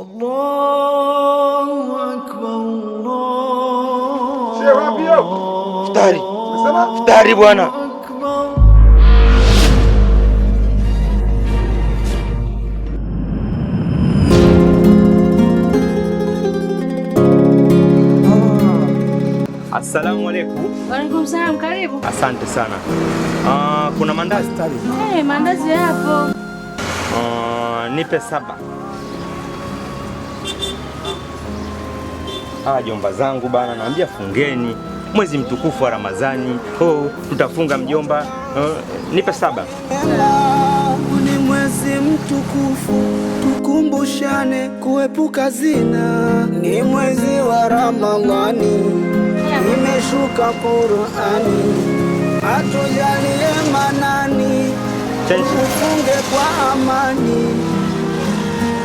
Allahu Akbar, Allah. Shehe wapi yo? Futari. Unasema? Futari bwana. Assalamu alaikum. Wa alaikum salam, karibu. Asante sana. Kuna mandazi tari? Mandazi hapo. Nipe 7. Jomba zangu bana, naambia fungeni mwezi mtukufu wa Ramadhani. Tutafunga mjomba. Nipe 7. Ni mwezi mtukufu, tukumbushane kuepuka zina. Ni mwezi wa Ramadhani, imeshuka Qur'ani, atujalie manani, tufunge kwa amani.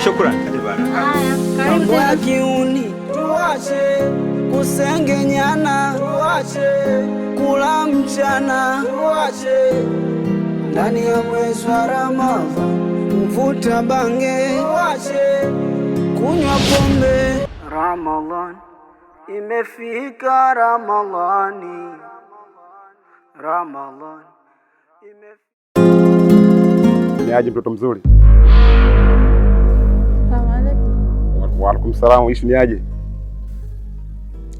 Shukrani. Karibu bana. Haya, karibu Mambo ya tena. kiuni tuache, kusengenyana tuache, kula mchana tuache, ndani ya mwezi wa Ramadhani kuvuta bange tuache, kunywa pombe. Ramadhani imefika, Ramadhani, Ramadhani imefika. Ni aje mtoto mzuri? Salamu alaikum. Wa alaikum salaam. Ishi ni aje?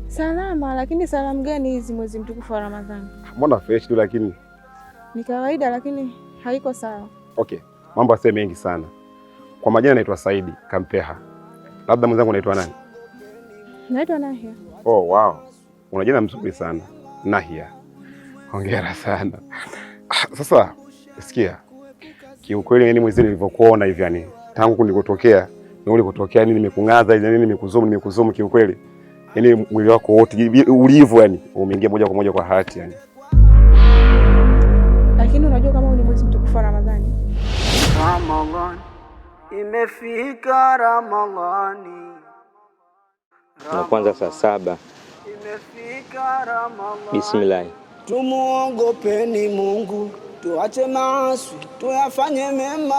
Salama, lakini salamu gani hizi mwezi mtukufu wa Ramadhani? Mbona fresh tu lakini. Ni kawaida lakini haiko sawa. Okay. Mambo yasiwe mengi sana. Kwa majina naitwa Saidi Kampeha. Labda mwenzangu naitwa nani? Naitwa Nahia. Oh, wow. Una jina mzuri sana. Nahia. Hongera sana. Sasa sikia. Kiukweli yani mwezi nilivyokuona hivi yani tangu nilikotokea na ulikotokea nini nimekung'aza yani nimekuzomu kiukweli. Yani mwili wako wote ulivyo yani umeingia moja kwa moja kwa hati yani. Lakini unajua kama ni mwezi mtukufu wa Ramadhani? Ramadhani imefika, Ramadhani. Na kwanza saa 7. Imefika Ramadhani. Bismillah. Tumuogopeni Mungu, tuache maasi, tuyafanye mema.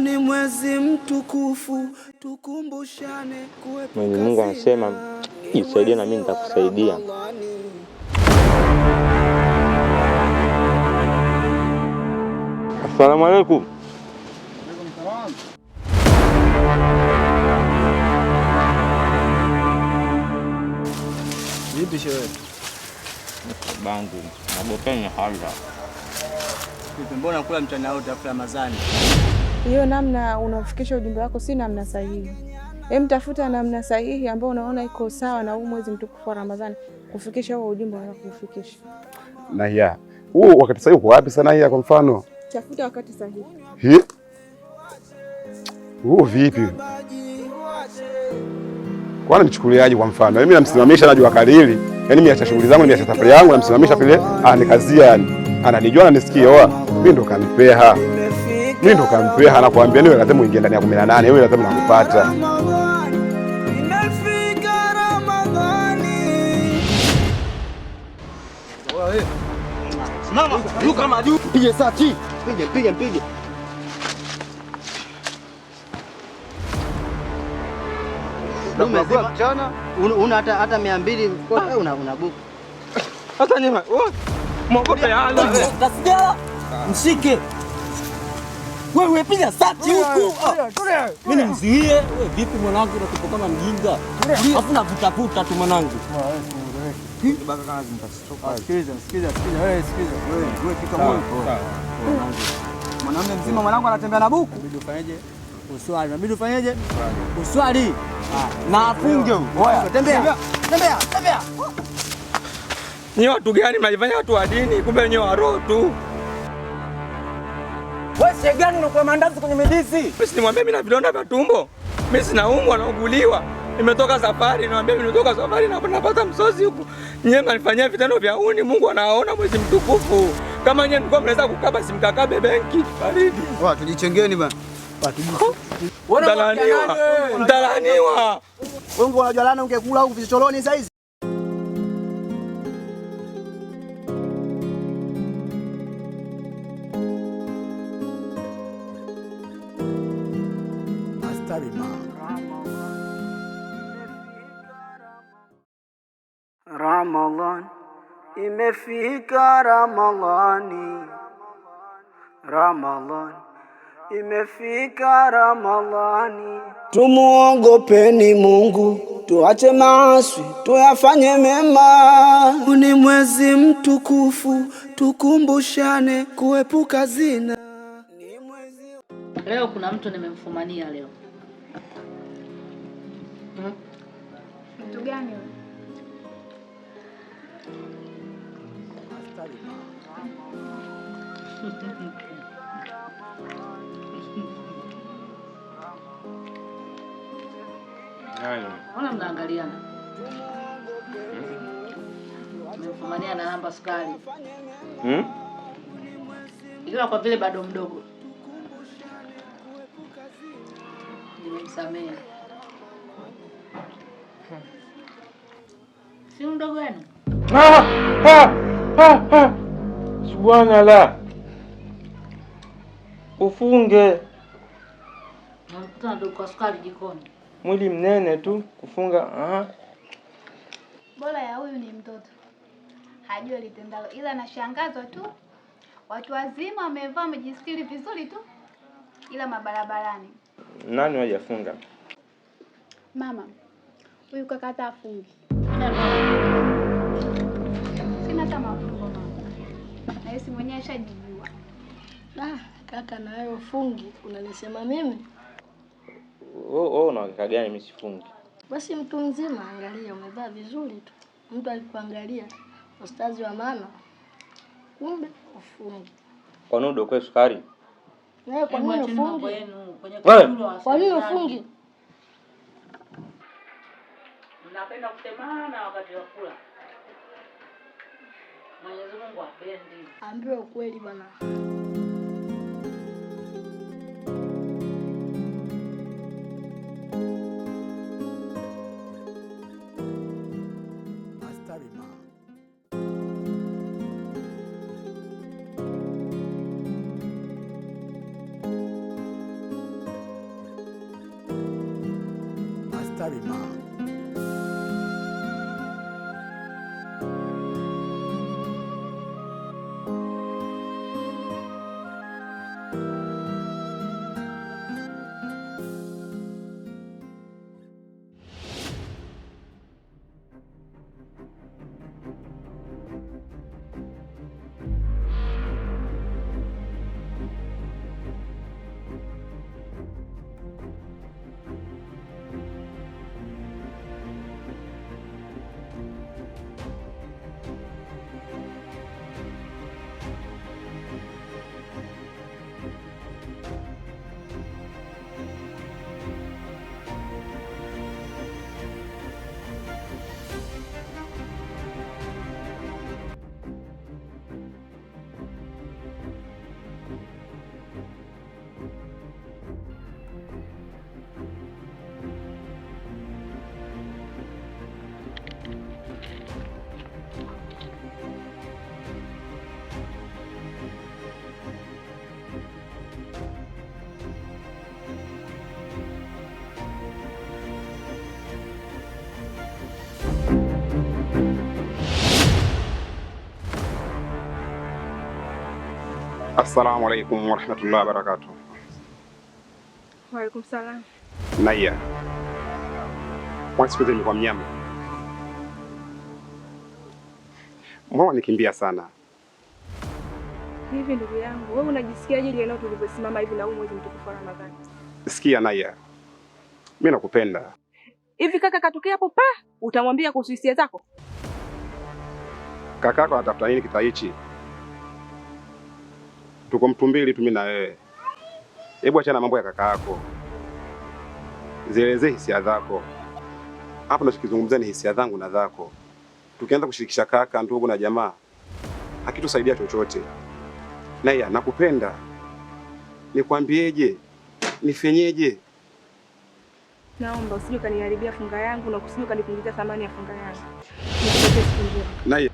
Ni mwezi mtukufu, tukumbushane kuepuka. Mwenyezi Mungu anasema jisaidie na mimi nitakusaidia. Assalamu alaikum. Vipi shehe? Bangu, nabopeni hala. Vipi, mbona kula mchana wote afu Ramadhani? Hiyo namna unafikisha ujumbe wako si namna sahihi. Tafuta namna sahihi ambayo unaona iko sawa na huu mwezi mtukufu wa Ramadhani kufikisha huo ujumbe unaokufikisha. Nahia. Wakati sahihi uko wapi sana Nahia kwa mfano? Tafuta wakati sahihi. Vipi? Kwa nichukuliaje kwa mfano? Mimi namsimamisha najua kalili. Yaani mimi acha shughuli zangu, mimi acha safari yangu namsimamisha pale. Nikazia yani. Ananijua na nisikie mimi ndo kanipea. Mimi ndo kanipea nakwambia niwe lazima uingie ndani ya 18. Wewe lazima nakupata. Imefika Ramadhani. Wewe. Mama, juu kama juu. Pige sati. Pige. Mchana una hata 200 una buku. Sasa nyema, mwogope Allah. Kasikia? Mshike. Wewe piga sati huku. Mimi nimzuie. Wewe vipi mwanangu unatupo kama mjinga? Alafu navuta tu mwanangu. Baka kazi mtastoka. Sikiza. Wewe fika moyo. Mwanamume mzima mwanangu anatembea na buku. Inabidi ufanyeje? Uswali. Na afunge huko. Tembea. Ni watu gani mnajifanya watu wa dini kumbe nyewe wa roho tu? Wewe shegani unakuwa mandazi kwenye medizi? Mimi nimwambia mimi na vidonda vya tumbo. Mimi sinaumwa nauguliwa. Nimetoka safari na napata msosi huku. Nyewe mnanifanyia vitendo vya uni, Mungu anaona mwezi mtukufu. Kama nyewe mlikuwa mnaweza kukaba simkakabe benki baridi. Tujichengeni bana. Mtalaniwa. Wewe unajua lana ungekula huko vichocholoni sasa hizi. Astari ma. Ramadhan imefika, Ramadhani, Ramadhan imefika, Ramadhani. Tumuogopeni Mungu, tuache maasi, tuyafanye mema. Ni mwezi mtukufu, tukumbushane kuepuka zina. Leo kuna mtu nimemfumania leo. Mtu gani wewe? Mbona mnaangaliana? Nimemfumania na namba sukari. Ila kwa vile bado mdogo, nimemsamehe. Si mdogo wenu? Subhanallah. Ufunge. Namkuta ndo kwa sukari jikoni. Mwili mnene tu kufunga. Bora ya huyu ni mtoto, hajua litendalo, ila anashangazwa tu. Watu wazima wamevaa wamejistiri vizuri tu, ila mabarabarani. Nani hajafunga? Mama, huyu kaka hata afungi. Sina hata mafungo mama. Na yeye mwenyewe ashajijua. Kaka na wewe ufungi, unanisema mimi? Una hakika gani mimi sifungi? Basi mtu mzima, angalia umevaa vizuri tu. Mtu alikuangalia ustazi wa maana, kumbe ufungi. Kwa nini udokoe sukari? Wewe kwa nini ufungi? Kwa nini ufungi? Mnapenda kutemana wakati wa kula. Mwenyezi Mungu apendi. Ambiwe ukweli bwana. Assalamu alaikum warahmatullahi wabarakatuh. Wa alaikum salam. Naya, siku nimekuwa mnyama. Mbona nikimbia sana? Hivi ndugu yangu, wewe unajisikiaje leo tuliposimama hivi na huu mwezi mtukufu wa Ramadhani? Sikia Naya, mimi nakupenda. Hivi kaka katokea hapo utamwambia kuhusu hisia zako? Kakako anatafuta nini kita hichi? Tuko mtu mbili tu mimi na wewe. Hebu achana mambo ya kaka yako. Zielezee hisia zako. Hapo tunachokizungumzia ni hisia zangu na zako. Tukianza kushirikisha kaka, ndugu na jamaa, hakitusaidia chochote. Naya, nakupenda. Nikwambieje? Nifenyeje? Naomba usije kaniharibia funga yangu na usije kanipunguzia thamani ya funga yangu. Nikupokee siku njema. Naya.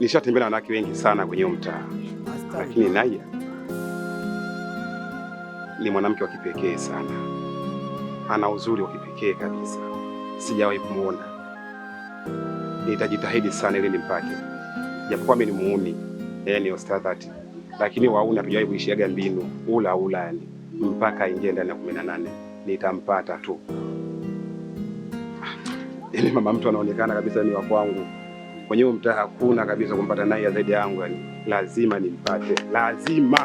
Nishatembea na wanawake wengi sana kwenye mtaa. lakini Naya ni mwanamke wa kipekee sana, ana uzuri wa kipekee kabisa, sijawahi kumuona. Nitajitahidi sana ili nimpate, japokuwa mimi ni muuni, yeye ni ostadhati, lakini wauni hatujawahi kuishiaga mbinu ula yani mpaka aingie ndani ya 18 nitampata tu. Yaani mama mtu anaonekana kabisa ni wa kwangu. Kwenye mtaa hakuna kabisa kumpata naye zaidi yangu, yani lazima nimpate, lazima.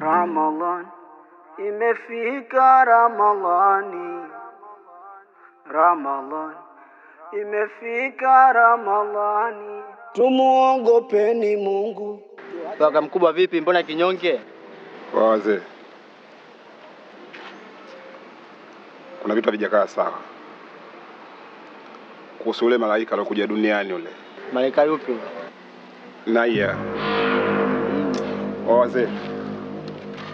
Ramadhan imefika, Ramadhani, Ramadhan imefika, Ramadhani, tumuogopeni Mungu. Kaka mkubwa vipi, mbona kinyonge? Wazee, kuna vitu havijakaa sawa kuhusu ule malaika alokuja duniani. Ule malaika yupi? Naya. Wazee,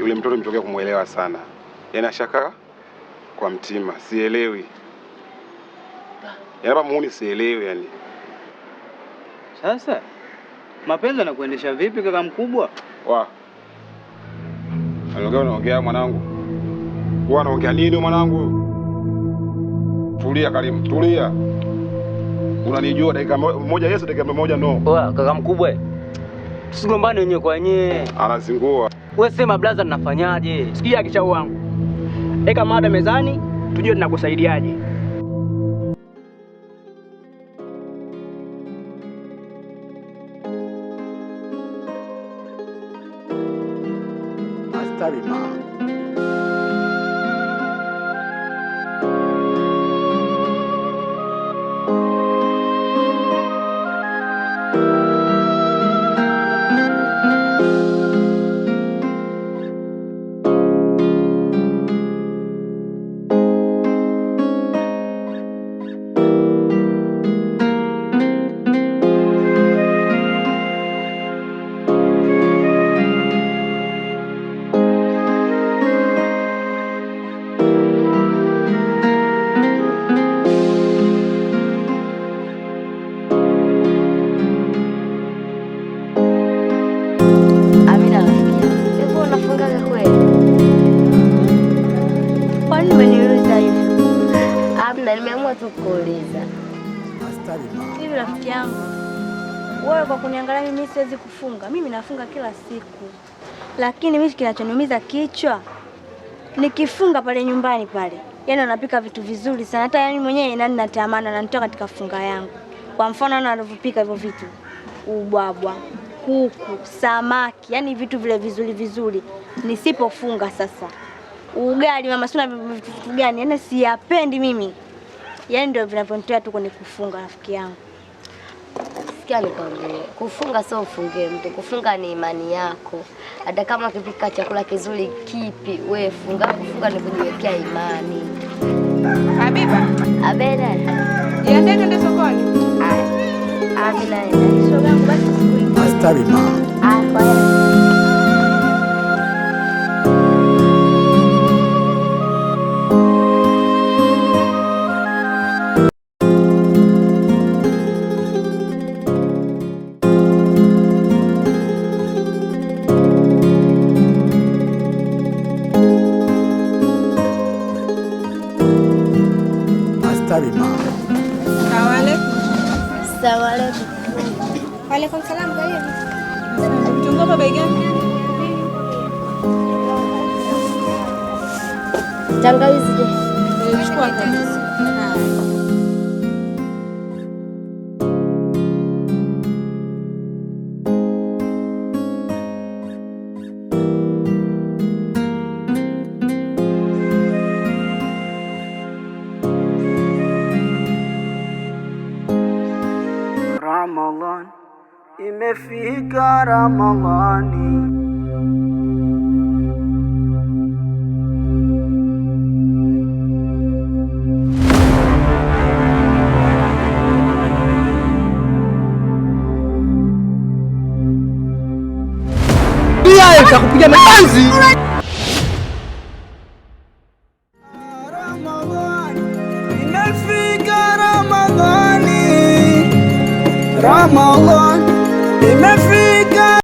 yule mtoto mtokea kumuelewa sana, yana shaka kwa mtima, sielewi yana muuni, sielewi yani. Sasa mapenzi yanakuendesha vipi kaka mkubwa? Unaongea mwanangu. Unaongea nini mwanangu? Tulia Karim, tulia. Unanijua dakika moja yes, dakika moja no. Kaka mkubwa, tusigombane wenyewe kwa wenyewe. Anazingua. Wewe sema blaza, ninafanyaje? Sikia kichau wangu. Eka mada mezani, tujue tunakusaidiaje. Nimeamua tu kuuliza. Hivi rafiki yangu, wewe kwa kuniangalia mimi siwezi kufunga. Mimi nafunga kila siku. Lakini mimi kinachoniumiza kichwa nikifunga pale nyumbani pale. Yaani anapika vitu vizuri sana. Hata yani mwenyewe nani natamani na nitoka katika funga yangu. Kwa mfano anavyopika hivyo vitu. Ubwabwa, kuku, samaki, yani vitu vile vizuri vizuri. Nisipofunga sasa. Ugali mama sina vitu gani? Yaani siyapendi mimi. Yaani ndio vinavyonitoa tu kwenye kufunga rafiki yangu. Sikia nikwambie, kufunga sio ufungie mtu, kufunga ni imani yako. Hata kama ukipika chakula kizuri kipi, wewe funga. Kufunga ni kujiwekea imani. Habiba, Abeda. Niende twende sokoni. Amina, shoga yangu basi siku hii. Astari mama. Kwa hiyo Waalaikum salam. Karibu. Vitunguu hapa bei gani? Tangawizi je? Chukua kabisa. Ramadhan imefika, Ramadhani. Nitakupiga mabanzi. Imefika Ramadhani, Ramadhani imefika.